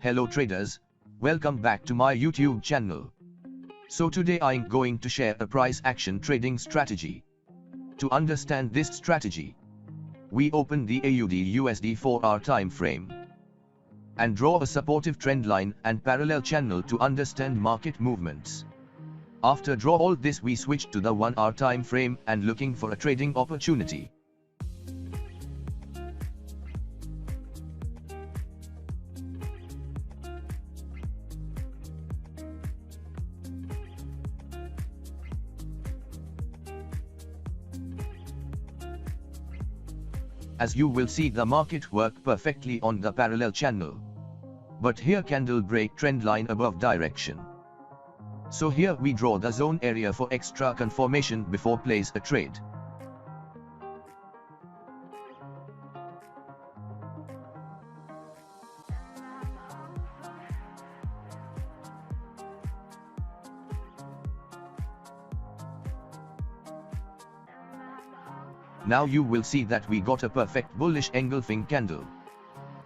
Hello traders, welcome back to my YouTube channel. So today I'm going to share a price action trading strategy. To understand this strategy, we open the AUD/USD 4-hour time frame and draw a supportive trend line and parallel channel to understand market movements. After draw all this, we switch to the 1-hour time frame and looking for a trading opportunity. As you will see, the market work perfectly on the parallel channel. But here candle break trend line above direction. So here we draw the zone area for extra confirmation before place a trade. Now you will see that we got a perfect bullish engulfing candle.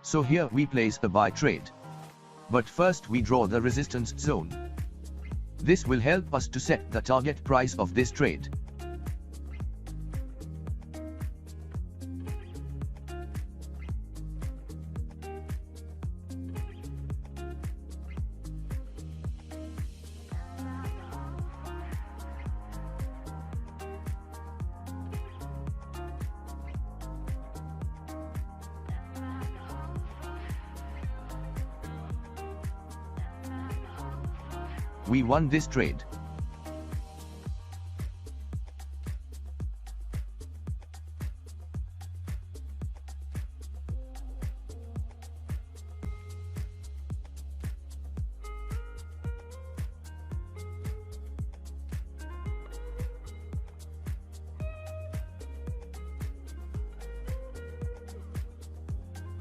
So here we place a buy trade. But first we draw the resistance zone. This will help us to set the target price of this trade. We won this trade.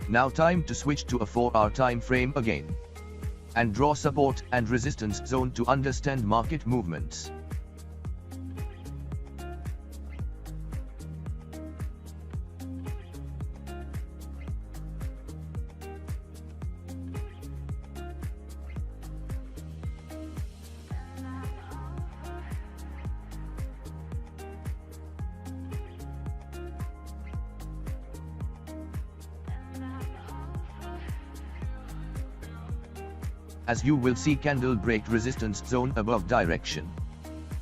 Now time to switch to a 4-hour time frame again and draw support and resistance zone to understand market movements. As you will see, candle break resistance zone above direction.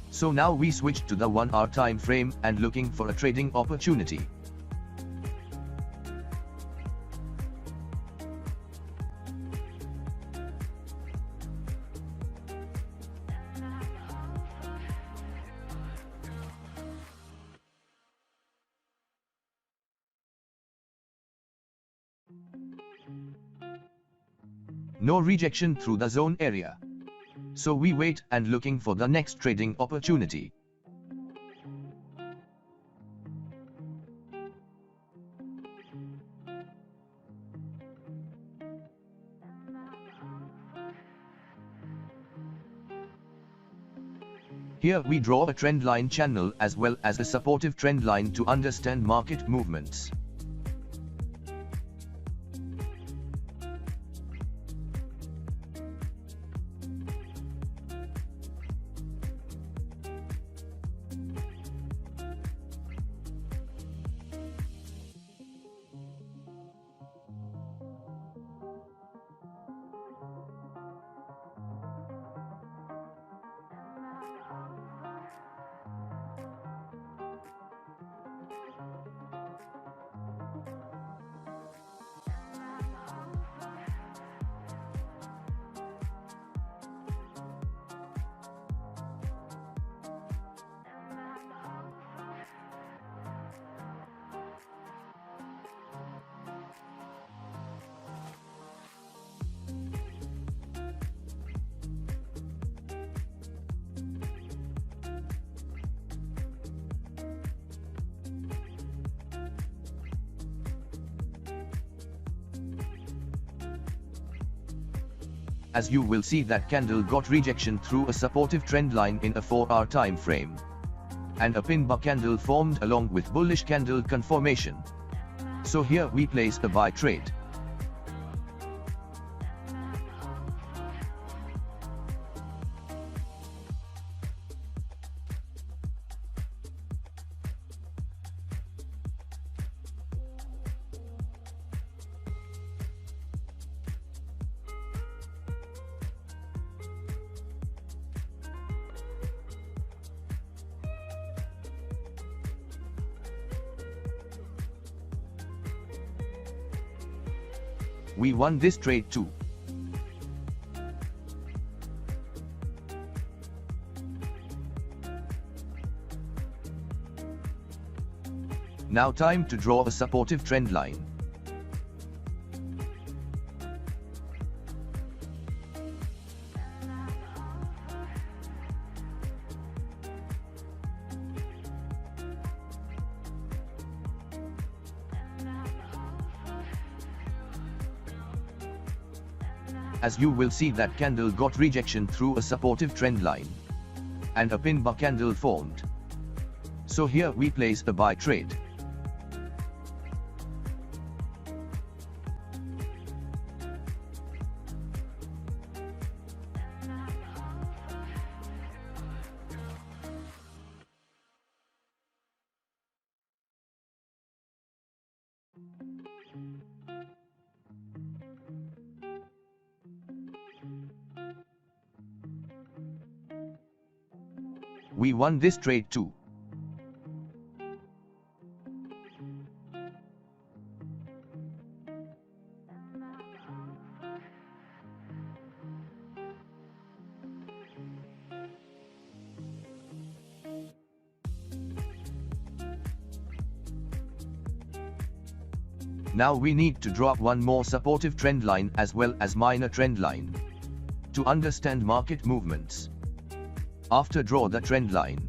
So now we switch to the 1-hour time frame and looking for a trading opportunity. No rejection through the zone area. So we wait and looking for the next trading opportunity. Here we draw a trend line channel as well as a supportive trend line to understand market movements. As you will see, that candle got rejection through a supportive trend line in a 4-hour time frame. And a pin bar candle formed along with bullish candle confirmation. So here we place a buy trade. We won this trade too. Now time to draw a supportive trend line. As you will see, that candle got rejection through a supportive trend line, and a pin bar candle formed. So here we place a buy trade. We won this trade too. Now we need to draw one more supportive trend line as well as minor trend line to understand market movements. After draw the trend line,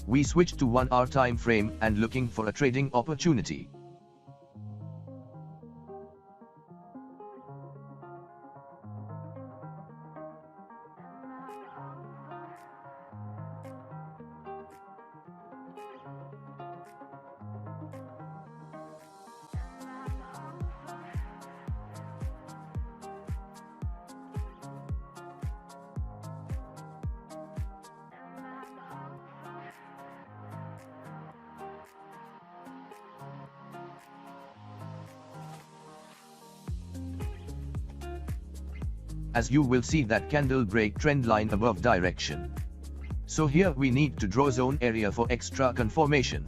we switch to 1 hour time frame and looking for a trading opportunity. As you will see, that candle break trend line above direction. So here we need to draw zone area for extra confirmation.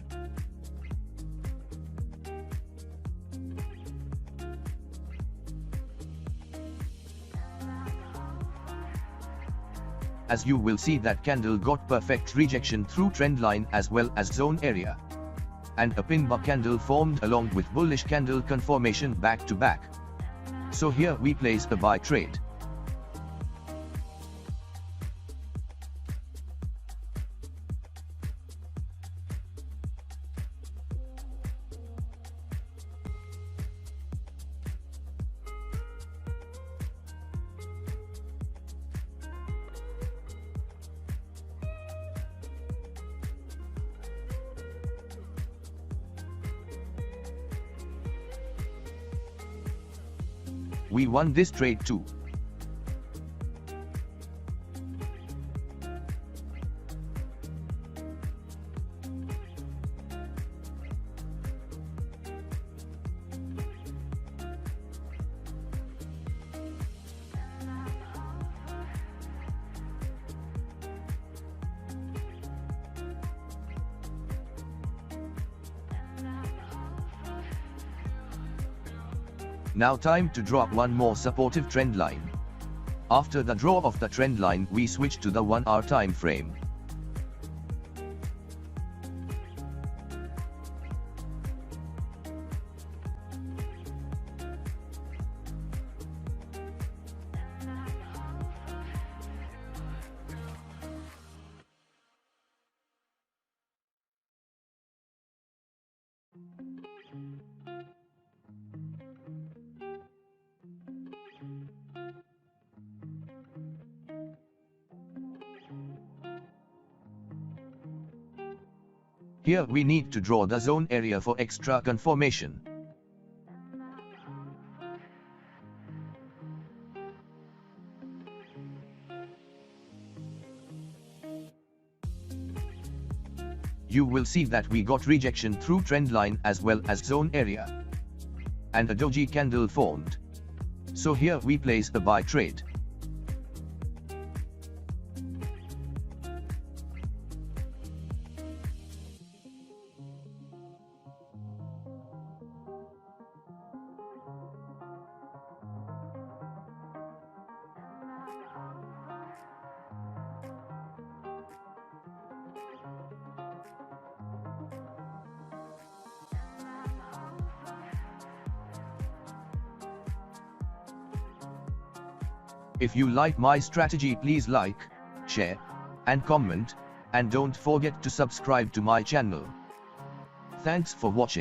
As you will see, that candle got perfect rejection through trend line as well as zone area, and a pin bar candle formed along with bullish candle confirmation back to back. So here we place a buy trade. We won this trade too. Now time to draw one more supportive trend line. After the draw of the trend line, we switch to the 1 hour time frame. Here we need to draw the zone area for extra confirmation. You will see that we got rejection through trend line as well as zone area, and a doji candle formed. So here we place a buy trade. If you like my strategy, please like, share, and comment, and don't forget to subscribe to my channel. Thanks for watching.